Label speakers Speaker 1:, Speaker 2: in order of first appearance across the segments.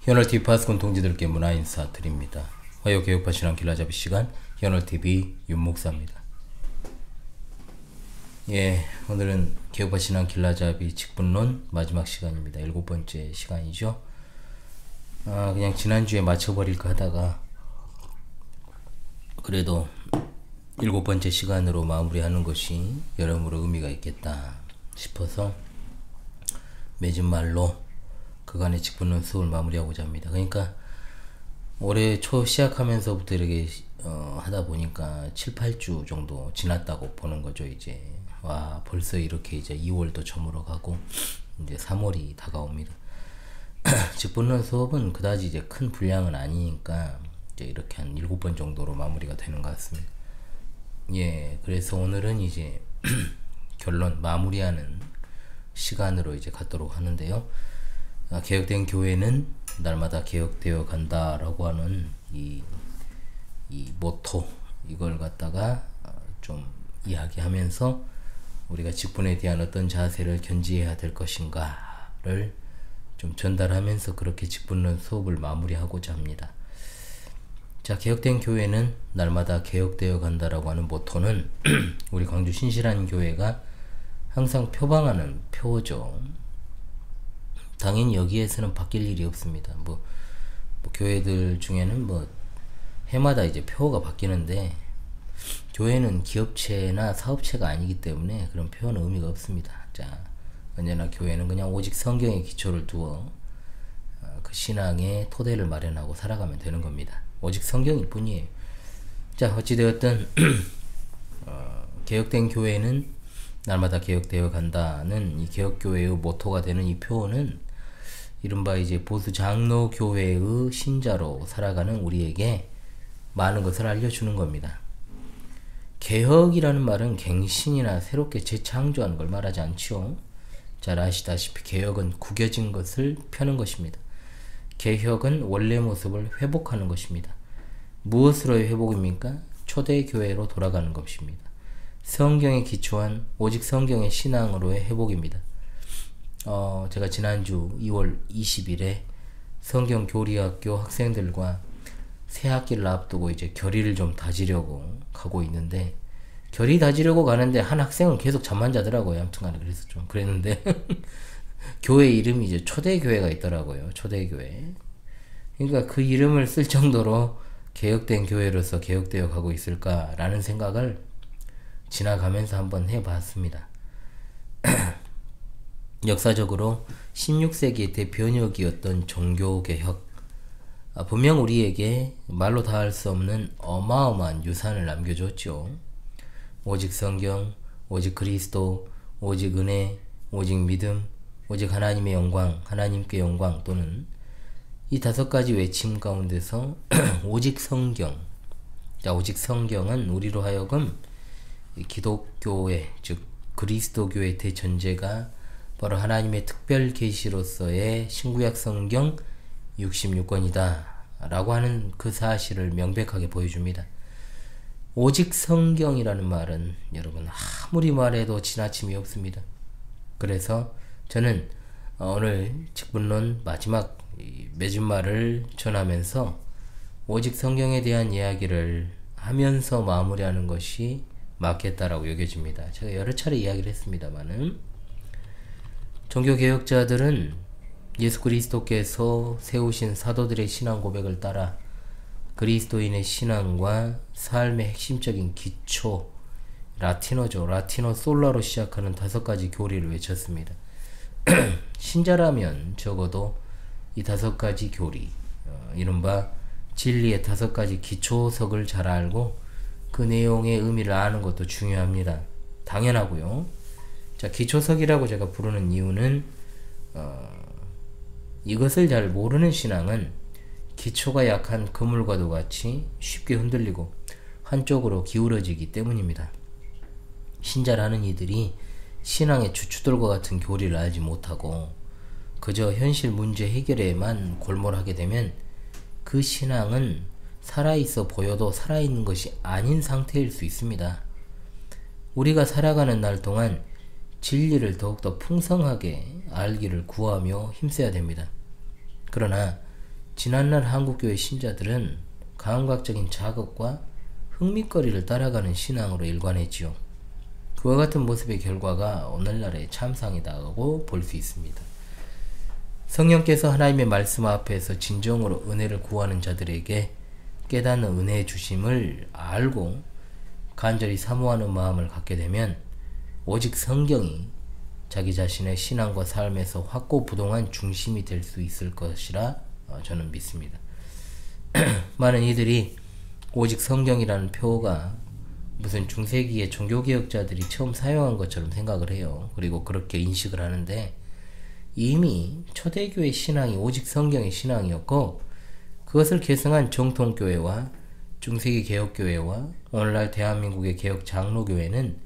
Speaker 1: 현월TV 파스콘 동지들께 문화 인사 드립니다. 화요개혁파 신앙 길라잡이 시간 현월TV 윤목사입니다. 오늘은 개혁파 신앙 길라잡이 직분론 마지막 시간입니다. 7번째 시간이죠. 그냥 지난주에 맞춰버릴까 하다가 그래도 7번째 시간으로 마무리하는 것이 여러모로 의미가 있겠다 싶어서 맺은 말로 그간의 직분론 수업을 마무리하고자 합니다. 그러니까 올해 초 시작하면서부터 이렇게 하다 보니까 7, 8주 정도 지났다고 보는 거죠. 이제 와, 벌써 이렇게 이제 2월도 저물어 가고 이제 3월이 다가옵니다. 직분론 수업은 그다지 이제 큰 분량은 아니니까 이제 이렇게 한 7번 정도로 마무리가 되는 것 같습니다. 그래서 오늘은 이제 결론 마무리하는 시간으로 이제 갖도록 하는데요. 개혁된 교회는 날마다 개혁되어 간다라고 하는 이 모토, 이걸 갖다가 좀 이야기하면서 우리가 직분에 대한 어떤 자세를 견지해야 될 것인가를 좀 전달하면서 그렇게 직분론 수업을 마무리하고자 합니다. 자, 개혁된 교회는 날마다 개혁되어 간다라고 하는 모토는 우리 광주 신실한 교회가 항상 표방하는 표어죠. 당연히 여기에서는 바뀔 일이 없습니다. 뭐 교회들 중에는 해마다 이제 표어가 바뀌는데 교회는 기업체나 사업체가 아니기 때문에 그런 표현은 의미가 없습니다. 자, 언제나 교회는 그냥 오직 성경에 기초를 두어 그 신앙의 토대를 마련하고 살아가면 되는 겁니다. 오직 성경일 뿐이에요. 자, 어찌되었든 개혁된 교회는 날마다 개혁되어 간다는 이 개혁교회의 모토가 되는 이 표어는 이른바 이제 보수 장로교회의 신자로 살아가는 우리에게 많은 것을 알려주는 겁니다. 개혁이라는 말은 갱신이나 새롭게 재창조하는 걸 말하지 않지요. 잘 아시다시피 개혁은 구겨진 것을 펴는 것입니다. 개혁은 원래 모습을 회복하는 것입니다. 무엇으로의 회복입니까? 초대교회로 돌아가는 것입니다. 성경에 기초한 오직 성경의 신앙으로의 회복입니다. 제가 지난주 2월 20일에 성경교리학교 학생들과 새 학기를 앞두고 이제 결의를 좀 다지려고 가고 있는데, 결의 다지려고 가는데 한 학생은 계속 잠만 자더라고요. 아무튼간에 그래서 좀 그랬는데 교회 이름이 이제 초대교회가 있더라고요. 초대교회. 그러니까 그 이름을 쓸 정도로 개혁된 교회로서 개혁되어 가고 있을까라는 생각을 지나가면서 한번 해봤습니다. 역사적으로 16세기 대변혁이었던 종교개혁, 분명 우리에게 말로 다 할 수 없는 어마어마한 유산을 남겨줬죠. 오직 성경, 오직 그리스도, 오직 은혜, 오직 믿음, 오직 하나님의 영광, 하나님께 영광, 또는 이 5가지 외침 가운데서 오직 성경. 자, 오직 성경은 우리로 하여금 기독교의, 즉 그리스도교의 대전제가 바로 하나님의 특별 계시로서의 신구약 성경 66권이다 라고 하는 그 사실을 명백하게 보여줍니다. 오직 성경이라는 말은 여러분 아무리 말해도 지나침이 없습니다. 그래서 저는 오늘 직분론 마지막 맺은 말을 전하면서 오직 성경에 대한 이야기를 하면서 마무리하는 것이 맞겠다라고 여겨집니다. 제가 여러 차례 이야기를 했습니다만은 종교개혁자들은 예수 그리스도께서 세우신 사도들의 신앙 고백을 따라 그리스도인의 신앙과 삶의 핵심적인 기초, 라틴어죠. 라틴어 솔라로 시작하는 5가지 교리를 외쳤습니다. 신자라면 적어도 이 5가지 교리, 이른바 진리의 5가지 기초석을 잘 알고 그 내용의 의미를 아는 것도 중요합니다. 당연하고요. 자, 기초석이라고 제가 부르는 이유는 이것을 잘 모르는 신앙은 기초가 약한 그물과도 같이 쉽게 흔들리고 한쪽으로 기울어지기 때문입니다. 신자라는 이들이 신앙의 주추들과 같은 교리를 알지 못하고 그저 현실 문제 해결에만 골몰하게 되면 그 신앙은 살아있어 보여도 살아있는 것이 아닌 상태일 수 있습니다. 우리가 살아가는 날 동안 진리를 더욱더 풍성하게 알기를 구하며 힘써야 됩니다. 그러나 지난날 한국교회 신자들은 감각적인 자극과 흥미거리를 따라가는 신앙으로 일관했지요. 그와 같은 모습의 결과가 오늘날의 참상이라고 볼 수 있습니다. 성령께서 하나님의 말씀 앞에서 진정으로 은혜를 구하는 자들에게 깨닫는 은혜의 주심을 알고 간절히 사모하는 마음을 갖게 되면 오직 성경이 자기 자신의 신앙과 삶에서 확고부동한 중심이 될 수 있을 것이라 저는 믿습니다. 많은 이들이 오직 성경이라는 표가 무슨 중세기의 종교개혁자들이 처음 사용한 것처럼 생각을 해요. 그리고 그렇게 인식을 하는데, 이미 초대교회 신앙이 오직 성경의 신앙이었고, 그것을 계승한 정통교회와 중세기 개혁교회와 오늘날 대한민국의 개혁 장로교회는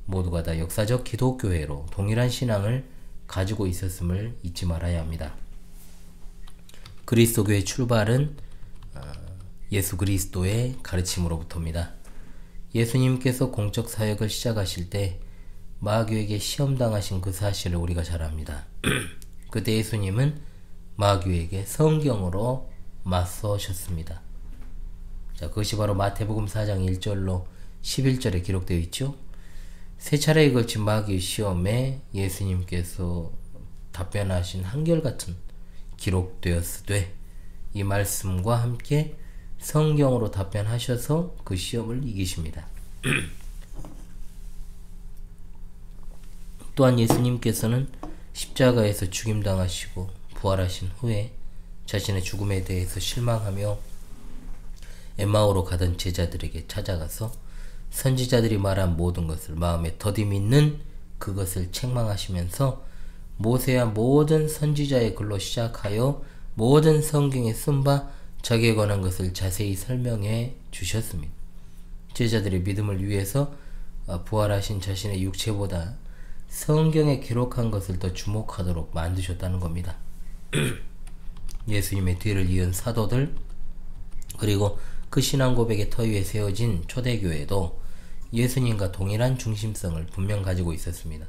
Speaker 1: 모두가 다 역사적 기독교회로 동일한 신앙을 가지고 있었음을 잊지 말아야 합니다. 그리스도교의 출발은 예수 그리스도의 가르침으로부터입니다. 예수님께서 공적 사역을 시작하실 때 마귀에게 시험당하신 그 사실을 우리가 잘 압니다. 그때 예수님은 마귀에게 성경으로 맞서셨습니다. 자, 그것이 바로 마태복음 4장 1절로 11절에 기록되어 있죠. 세 차례에 걸친 마귀의 시험에 예수님께서 답변하신 한결같은 기록되었으되 이 말씀과 함께 성경으로 답변하셔서 그 시험을 이기십니다. 또한 예수님께서는 십자가에서 죽임당하시고 부활하신 후에 자신의 죽음에 대해서 실망하며 엠마오로 가던 제자들에게 찾아가서 선지자들이 말한 모든 것을 마음에 더디 있는 그것을 책망하시면서 모세와 모든 선지자의 글로 시작하여 모든 성경에 쓴 바 자기에 관한 것을 자세히 설명해 주셨습니다. 제자들의 믿음을 위해서 부활하신 자신의 육체보다 성경에 기록한 것을 더 주목하도록 만드셨다는 겁니다. 예수님의 뒤를 이은 사도들, 그리고 그 신앙 고백의 터 위에 세워진 초대교회도 예수님과 동일한 중심성을 분명 가지고 있었습니다.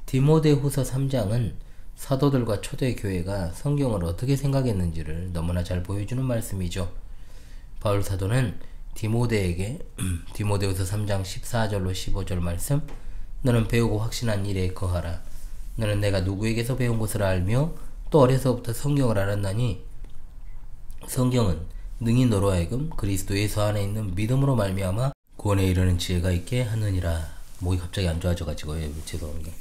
Speaker 1: 디모데후서 3장은 사도들과 초대교회가 성경을 어떻게 생각했는지를 너무나 잘 보여주는 말씀이죠. 바울 사도는 디모데에게 디모데후서 3장 14절로 15절 말씀, 너는 배우고 확신한 일에 거하라. 너는 내가 누구에게서 배운 것을 알며 또 어려서부터 성경을 알았나니 성경은 능히 너로 하여금 그리스도 예수 안에 있는 믿음으로 말미암아 구원에 이르는 지혜가 있게 하느니라. 목이 갑자기 안 좋아져가지고 죄송합니다.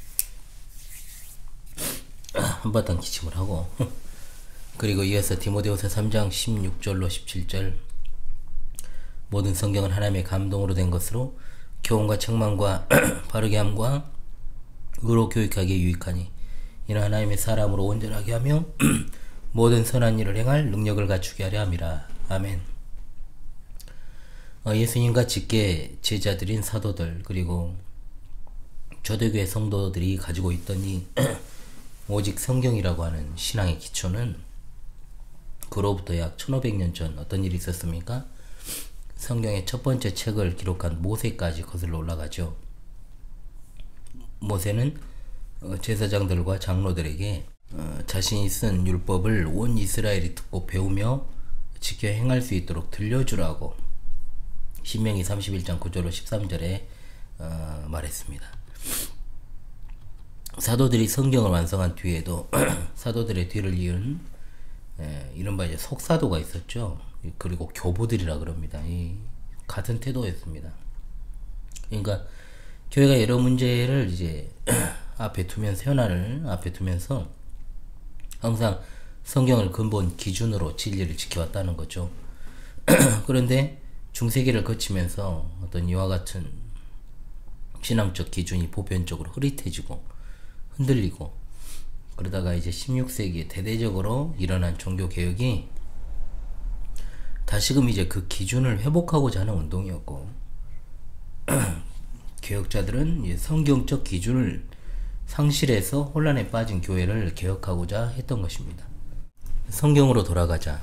Speaker 1: 한바탕 기침을 하고 그리고 이어서 디모데후서 3장 16절로 17절, 모든 성경은 하나님의 감동으로 된 것으로 교훈과 책망과 바르게 함과 의로 교육하기에 유익하니 이는 하나님의 사람으로 온전하게 하며 모든 선한 일을 행할 능력을 갖추게 하려 함이라. 아멘. 예수님과 직계 제자들인 사도들, 그리고 초대교회 성도들이 가지고 있던 이 오직 성경이라고 하는 신앙의 기초는 그로부터 약 1500년 전 어떤 일이 있었습니까? 성경의 첫 번째 책을 기록한 모세까지 거슬러 올라가죠. 모세는 제사장들과 장로들에게 자신이 쓴 율법을 온 이스라엘이 듣고 배우며 지켜 행할 수 있도록 들려주라고 신명기 31장 9절로 13절에 말했습니다. 사도들이 성경을 완성한 뒤에도 사도들의 뒤를 이은 이른바 이제 속사도가 있었죠. 그리고 교부들이라 그럽니다. 이 같은 태도였습니다. 그러니까 교회가 여러 문제를 이제 앞에 두면서, 현안을 앞에 두면서 항상 성경을 근본 기준으로 진리를 지켜왔다는 거죠. 그런데 중세기를 거치면서 어떤 이와 같은 신앙적 기준이 보편적으로 흐릿해지고 흔들리고, 그러다가 이제 16세기에 대대적으로 일어난 종교개혁이 다시금 이제 그 기준을 회복하고자 하는 운동이었고, 개혁자들은 성경적 기준을 상실해서 혼란에 빠진 교회를 개혁하고자 했던 것입니다. 성경으로 돌아가자,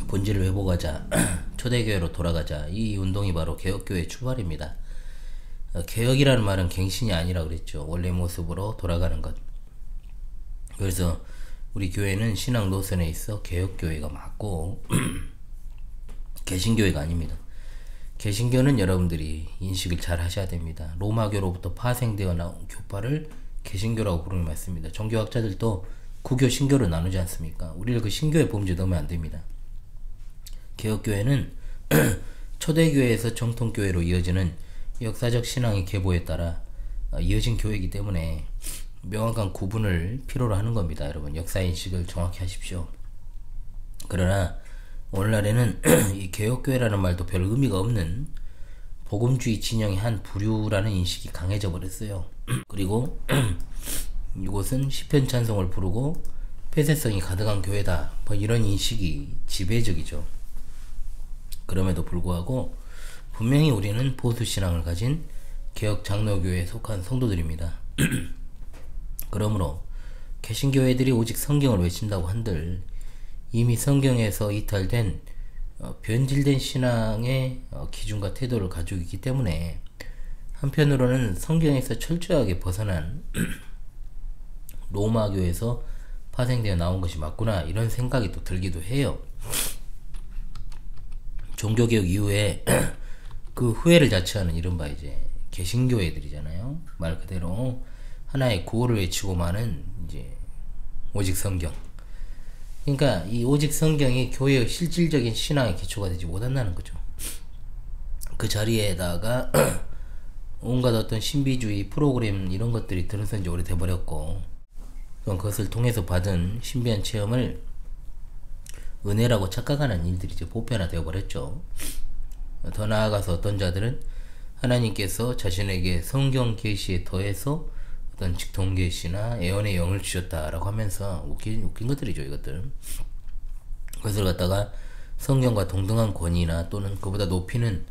Speaker 1: 본질을 회복하자, 초대교회로 돌아가자, 이 운동이 바로 개혁교회의 출발입니다. 개혁이라는 말은 갱신이 아니라 그랬죠. 원래 모습으로 돌아가는 것. 그래서 우리 교회는 신앙 노선에 있어 개혁교회가 맞고 개신교회가 아닙니다. 개신교는 여러분들이 인식을 잘 하셔야 됩니다. 로마교로부터 파생되어 나온 교파를 개신교라고 부르는 게 맞습니다. 종교학자들도 구교, 신교로 나누지 않습니까? 우리를 그 신교의 범주에 넣으면 안 됩니다. 개혁교회는 초대교회에서 정통교회로 이어지는 역사적 신앙의 계보에 따라 이어진 교회이기 때문에 명확한 구분을 필요로 하는 겁니다. 여러분, 역사인식을 정확히 하십시오. 그러나 오늘날에는 이 개혁교회라는 말도 별 의미가 없는 복음주의 진영의 한 부류라는 인식이 강해져 버렸어요. 그리고 이곳은 시편 찬송을 부르고 폐쇄성이 가득한 교회다, 뭐 이런 인식이 지배적이죠. 그럼에도 불구하고 분명히 우리는 보수신앙을 가진 개혁 장로교회에 속한 성도들입니다. 그러므로 개신교회들이 오직 성경을 외친다고 한들 이미 성경에서 이탈된 변질된 신앙의 기준과 태도를 가지고 있기 때문에 한편으로는 성경에서 철저하게 벗어난 로마교에서 파생되어 나온 것이 맞구나, 이런 생각이 또 들기도 해요. 종교개혁 이후에 그 후회를 자처하는 이른바 이제 개신교회들이잖아요. 말 그대로 하나의 구호를 외치고 마는 이제 오직 성경. 그러니까 이 오직 성경이 교회의 실질적인 신앙의 기초가 되지 못한다는 거죠. 그 자리에다가 온갖 어떤 신비주의 프로그램 이런 것들이 들어선 지 오래돼 버렸고, 그것을 통해서 받은 신비한 체험을 은혜라고 착각하는 일들이 이제 보편화되어 버렸죠. 더 나아가서 어떤 자들은 하나님께서 자신에게 성경 계시에 더해서 어떤 직통 계시나 예언의 영을 주셨다라고 하면서 웃긴 것들이죠, 이것들. 그것을 갖다가 성경과 동등한 권위나 또는 그보다 높이는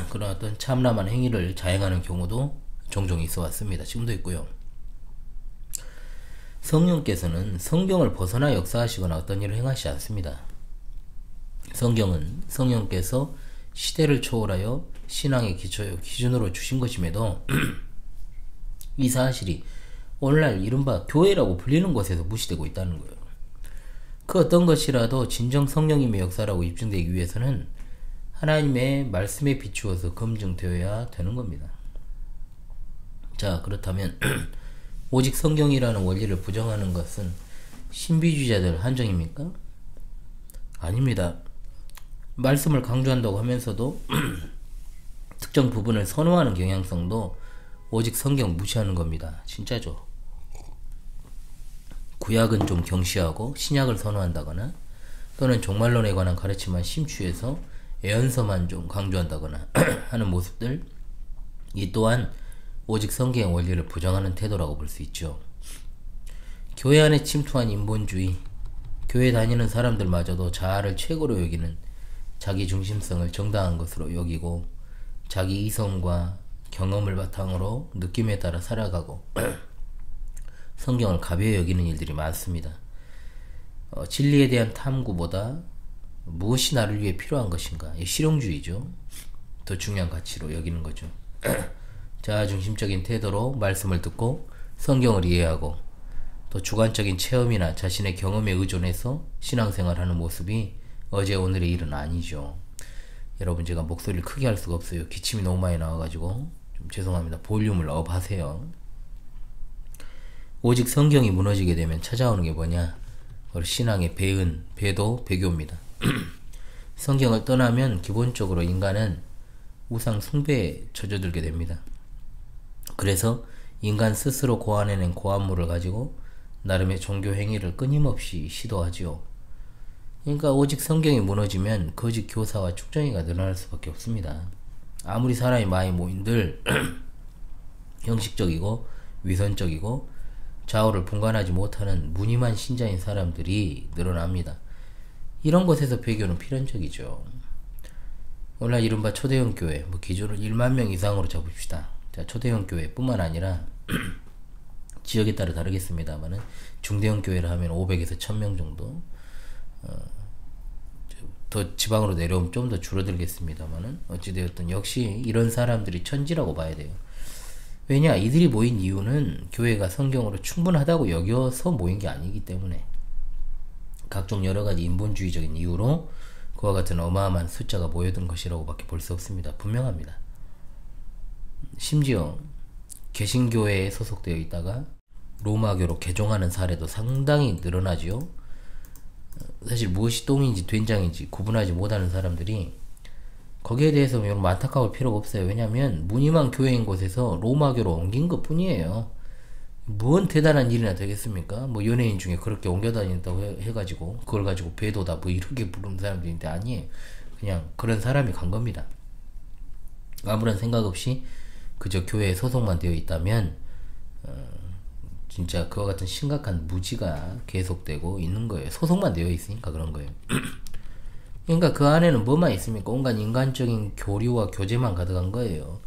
Speaker 1: 그런 어떤 참람한 행위를 자행하는 경우도 종종 있어 왔습니다. 지금도 있고요. 성령께서는 성경을 벗어나 역사하시거나 어떤 일을 행하시지 않습니다. 성경은 성령께서 시대를 초월하여 신앙의 기준으로 주신 것임에도 이 사실이 오늘날 이른바 교회라고 불리는 곳에서 무시되고 있다는 거예요. 그 어떤 것이라도 진정 성령님의 역사라고 입증되기 위해서는 하나님의 말씀에 비추어서 검증되어야 되는 겁니다. 자, 그렇다면 오직 성경이라는 원리를 부정하는 것은 신비주의자들 한정입니까? 아닙니다. 말씀을 강조한다고 하면서도 특정 부분을 선호하는 경향성도 오직 성경 무시하는 겁니다. 진짜죠. 구약은 좀 경시하고 신약을 선호한다거나 또는 종말론에 관한 가르침만 심취해서 예언서만 좀 강조한다거나 하는 모습들, 이 또한 오직 성경의 원리를 부정하는 태도라고 볼 수 있죠. 교회 안에 침투한 인본주의, 교회 다니는 사람들마저도 자아를 최고로 여기는 자기 중심성을 정당한 것으로 여기고 자기 이성과 경험을 바탕으로 느낌에 따라 살아가고 성경을 가벼이 여기는 일들이 많습니다. 진리에 대한 탐구보다 무엇이 나를 위해 필요한 것인가, 실용주의죠. 더 중요한 가치로 여기는 거죠. 자아중심적인 태도로 말씀을 듣고 성경을 이해하고 또 주관적인 체험이나 자신의 경험에 의존해서 신앙생활하는 모습이 어제 오늘의 일은 아니죠. 여러분, 제가 목소리를 크게 할 수가 없어요. 기침이 너무 많이 나와가지고 좀 죄송합니다. 볼륨을 업 하세요. 오직 성경이 무너지게 되면 찾아오는 게 뭐냐? 바로 신앙의 배은, 배도, 배교입니다. 성경을 떠나면 기본적으로 인간은 우상 숭배에 젖어들게 됩니다. 그래서 인간 스스로 고안해낸 고안물을 가지고 나름의 종교 행위를 끊임없이 시도하지요. 그러니까 오직 성경이 무너지면 거짓 교사와 축정이가 늘어날 수밖에 없습니다. 아무리 사람이 많이 모인들 형식적이고 위선적이고 좌우를 분간하지 못하는 무늬만 신자인 사람들이 늘어납니다. 이런 곳에서 배교는 필연적이죠. 오늘날 이른바 초대형 교회, 기준을 1만 명 이상으로 잡읍시다. 자, 초대형 교회 뿐만 아니라 지역에 따라 다르겠습니다만은 중대형 교회를 하면 500에서 1000명 정도, 더 지방으로 내려오면 좀 더 줄어들겠습니다만은 어찌되었든 역시 이런 사람들이 천지라고 봐야 돼요. 왜냐? 이들이 모인 이유는 교회가 성경으로 충분하다고 여겨서 모인 게 아니기 때문에 각종 여러가지 인본주의적인 이유로 그와 같은 어마어마한 숫자가 모여든 것이라고 밖에 볼 수 없습니다. 분명합니다. 심지어 개신교회에 소속되어 있다가 로마교로 개종하는 사례도 상당히 늘어나지요. 사실 무엇이 똥인지 된장인지 구분하지 못하는 사람들이 거기에 대해서 여러분 안타까울 필요가 없어요. 왜냐하면 무늬만 교회인 곳에서 로마교로 옮긴 것 뿐이에요. 뭔 대단한 일이나 되겠습니까? 뭐 연예인 중에 그렇게 옮겨 다닌다고 해가지고 그걸 가지고 배도다 뭐 이렇게 부르는 사람들인데 아니에요. 그냥 그런 사람이 간 겁니다. 아무런 생각 없이 그저 교회에 소속만 되어 있다면 진짜 그와 같은 심각한 무지가 계속되고 있는 거예요. 소속만 되어 있으니까 그런 거예요. 그러니까 그 안에는 뭐만 있습니까? 온갖 인간적인 교류와 교제만 가득한 거예요.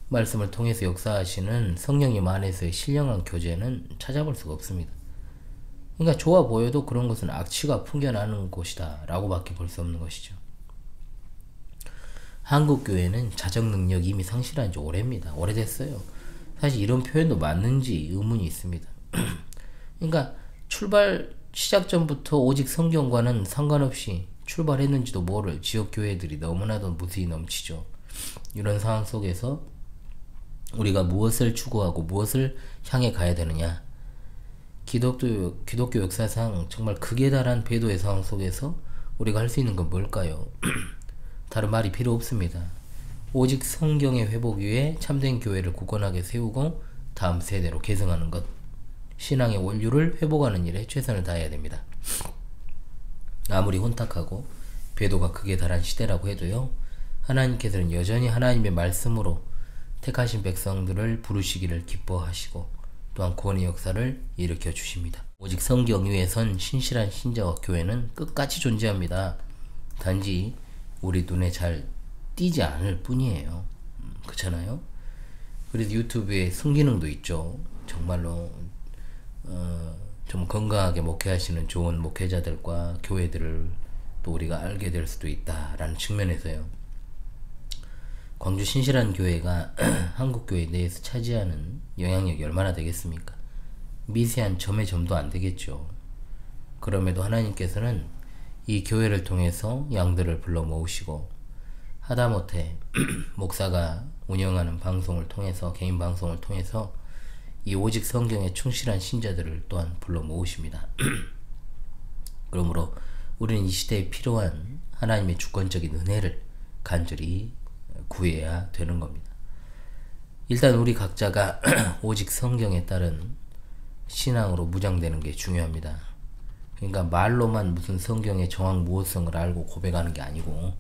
Speaker 1: 말씀을 통해서 역사하시는 성령님 안에서의 신령한 교제는 찾아볼 수가 없습니다. 그러니까 좋아 보여도 그런 것은 악취가 풍겨나는 곳이다 라고 밖에 볼 수 없는 것이죠. 한국 교회는 자정 능력이 이미 상실한 지 오래입니다. 오래됐어요. 사실 이런 표현도 맞는지 의문이 있습니다. 그러니까 출발 시작 전부터 오직 성경과는 상관없이 출발했는지도 모를 지역 교회들이 너무나도 무수히 넘치죠. 이런 상황 속에서 우리가 무엇을 추구하고 무엇을 향해 가야 되느냐. 기독교 역사상 정말 극에 달한 배도의 상황 속에서 우리가 할 수 있는 건 뭘까요? 다른 말이 필요 없습니다. 오직 성경의 회복 위에 참된 교회를 굳건하게 세우고 다음 세대로 계승하는 것. 신앙의 원류를 회복하는 일에 최선을 다해야 됩니다. 아무리 혼탁하고 배도가 극에 달한 시대라고 해도요. 하나님께서는 여전히 하나님의 말씀으로 택하신 백성들을 부르시기를 기뻐하시고 또한 구원의 역사를 일으켜 주십니다. 오직 성경 위에 선 신실한 신자와 교회는 끝까지 존재합니다. 단지 우리 눈에 잘 띄지 않을 뿐이에요. 그렇잖아요? 그래서 유튜브에 순기능도 있죠. 정말로 좀 건강하게 목회하시는 좋은 목회자들과 교회들을 또 우리가 알게 될 수도 있다라는 측면에서요. 광주 신실한 교회가 한국 교회 내에서 차지하는 영향력이 얼마나 되겠습니까? 미세한 점의 점도 안 되겠죠. 그럼에도 하나님께서는 이 교회를 통해서 양들을 불러 모으시고 하다못해 목사가 운영하는 방송을 통해서 개인 방송을 통해서 이 오직 성경에 충실한 신자들을 또한 불러 모으십니다. 그러므로 우리는 이 시대에 필요한 하나님의 주권적인 은혜를 간절히 구해야 되는 겁니다. 일단 우리 각자가 오직 성경에 따른 신앙으로 무장되는 게 중요합니다. 그러니까 말로만 무슨 성경의 정확 무엇성을 알고 고백하는 게 아니고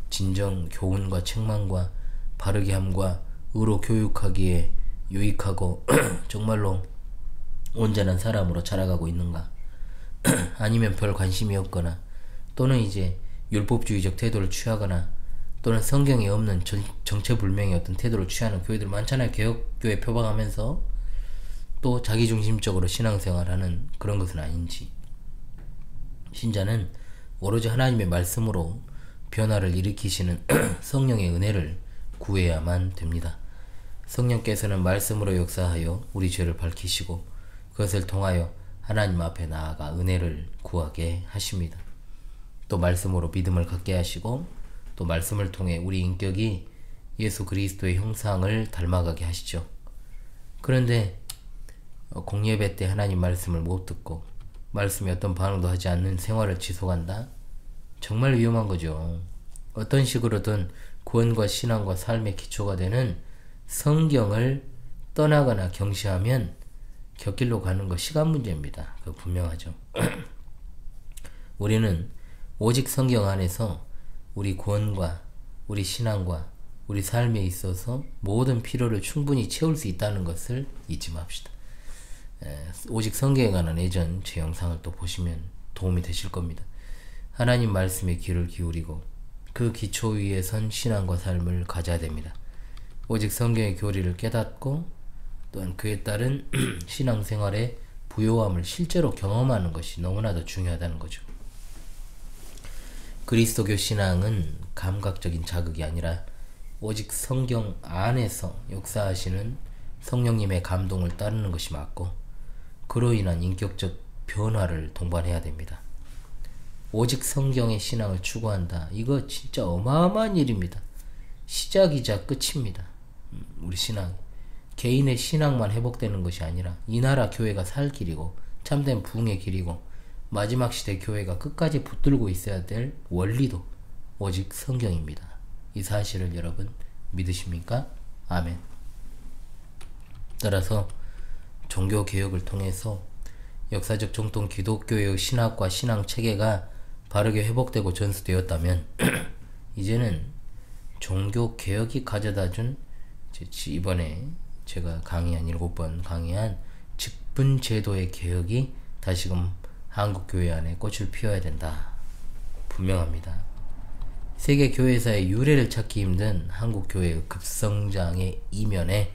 Speaker 1: 진정 교훈과 책망과 바르게 함과 의로 교육하기에 유익하고 정말로 온전한 사람으로 자라가고 있는가 아니면 별 관심이 없거나 또는 이제 율법주의적 태도를 취하거나 또는 성경에 없는 정체불명의 어떤 태도를 취하는 교회들 많잖아요. 개혁교회 표방하면서 또 자기중심적으로 신앙생활하는 그런 것은 아닌지. 신자는 오로지 하나님의 말씀으로 변화를 일으키시는 성령의 은혜를 구해야만 됩니다. 성령께서는 말씀으로 역사하여 우리 죄를 밝히시고 그것을 통하여 하나님 앞에 나아가 은혜를 구하게 하십니다. 또 말씀으로 믿음을 갖게 하시고 또 말씀을 통해 우리 인격이 예수 그리스도의 형상을 닮아가게 하시죠. 그런데 공예배 때 하나님 말씀을 못 듣고 말씀이 어떤 반응도 하지 않는 생활을 지속한다? 정말 위험한 거죠. 어떤 식으로든 구원과 신앙과 삶의 기초가 되는 성경을 떠나거나 경시하면 곁길로 가는 거 시간 문제입니다. 그거 분명하죠. 우리는 오직 성경 안에서 우리 구원과 우리 신앙과 우리 삶에 있어서 모든 필요를 충분히 채울 수 있다는 것을 잊지 맙시다. 오직 성경에 관한 예전 제 영상을 또 보시면 도움이 되실 겁니다. 하나님 말씀에 귀를 기울이고 그 기초 위에 선 신앙과 삶을 가져야 됩니다. 오직 성경의 교리를 깨닫고 또한 그에 따른 신앙생활의 부요함을 실제로 경험하는 것이 너무나도 중요하다는 거죠. 그리스도교 신앙은 감각적인 자극이 아니라 오직 성경 안에서 역사하시는 성령님의 감동을 따르는 것이 맞고 그로 인한 인격적 변화를 동반해야 됩니다. 오직 성경의 신앙을 추구한다. 이거 진짜 어마어마한 일입니다. 시작이자 끝입니다. 우리 신앙. 개인의 신앙만 회복되는 것이 아니라 이 나라 교회가 살 길이고 참된 부흥의 길이고 마지막 시대 교회가 끝까지 붙들고 있어야 될 원리도 오직 성경입니다. 이 사실을 여러분 믿으십니까? 아멘. 따라서 종교개혁을 통해서 역사적 정통 기독교의 신학과 신앙체계가 바르게 회복되고 전수되었다면 이제는 종교개혁이 가져다준 이번에 제가 강의한 7번 강의한 직분제도의 개혁이 다시금 한국교회 안에 꽃을 피워야 된다. 분명합니다. 세계 교회사의 유래를 찾기 힘든 한국교회의 급성장의 이면에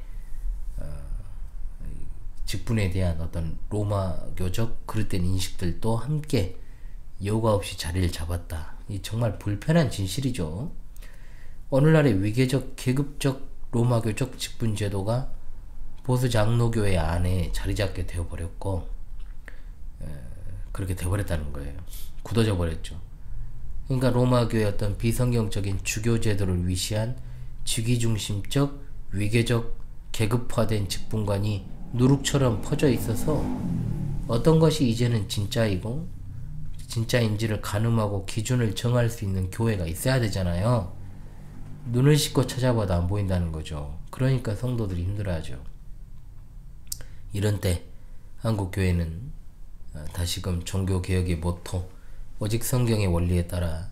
Speaker 1: 직분에 대한 어떤 로마교적 그릇된 인식들도 함께 여과 없이 자리를 잡았다. 이 정말 불편한 진실이죠. 오늘날의 위계적 계급적 로마교적 직분제도가 보수 장로교회 안에 자리잡게 되어버렸고 그렇게 되어버렸다는 거예요. 굳어져 버렸죠. 그러니까 로마교의 어떤 비성경적인 주교제도를 위시한 직위중심적 위계적 계급화된 직분관이 누룩처럼 퍼져 있어서 어떤 것이 이제는 진짜이고 진짜인지를 가늠하고 기준을 정할 수 있는 교회가 있어야 되잖아요. 눈을 씻고 찾아봐도 안 보인다는 거죠. 그러니까 성도들이 힘들어하죠. 이런 때 한국교회는 다시금 종교개혁의 모토 오직 성경의 원리에 따라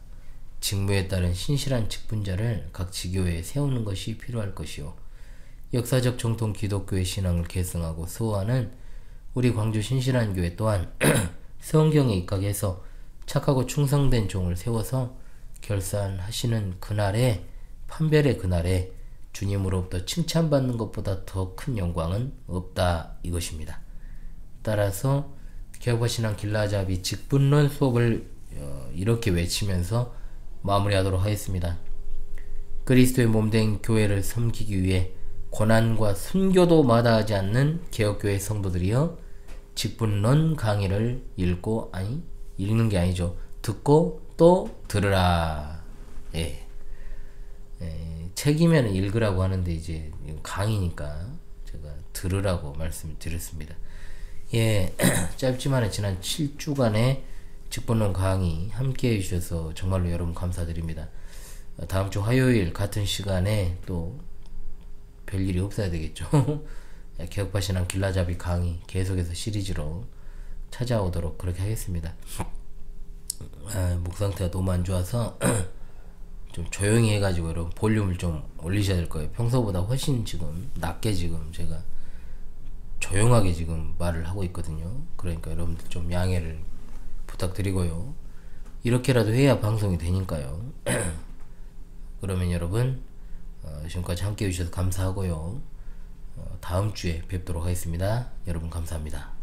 Speaker 1: 직무에 따른 신실한 직분자를 각 지교회에 세우는 것이 필요할 것이요. 역사적 정통 기독교의 신앙을 계승하고 수호하는 우리 광주 신실한 교회 또한 성경에 입각해서 착하고 충성된 종을 세워서 결산하시는 그날에 판별의 그날에 주님으로부터 칭찬받는 것보다 더 큰 영광은 없다 이것입니다. 따라서 개혁화신앙 길라잡이 직분론 수업을 이렇게 외치면서 마무리하도록 하겠습니다. 그리스도의 몸된 교회를 섬기기 위해 고난과 순교도 마다하지 않는 개혁교회 성도들이여 직분론 강의를 읽는 게 아니죠. 듣고 또 들으라. 책이면 읽으라고 하는데 이제 강의니까 제가 들으라고 말씀드렸습니다. 짧지만 지난 7주간의 직분론 강의 함께 해주셔서 정말로 여러분 감사드립니다. 다음 주 화요일 같은 시간에 또 별일이 없어야 되겠죠. 개혁파신앙 길라잡이 강의 계속해서 시리즈로 찾아오도록 그렇게 하겠습니다. 목 상태가 너무 안 좋아서 좀 조용히 해가지고 여러분 볼륨을 좀 올리셔야 될 거예요. 평소보다 훨씬 지금 낮게 지금 제가 조용하게 지금 말을 하고 있거든요. 그러니까 여러분들 좀 양해를 부탁드리고요. 이렇게라도 해야 방송이 되니까요. 그러면 여러분 지금까지 함께 해주셔서 감사하고요. 다음 주에 뵙도록 하겠습니다. 여러분 감사합니다.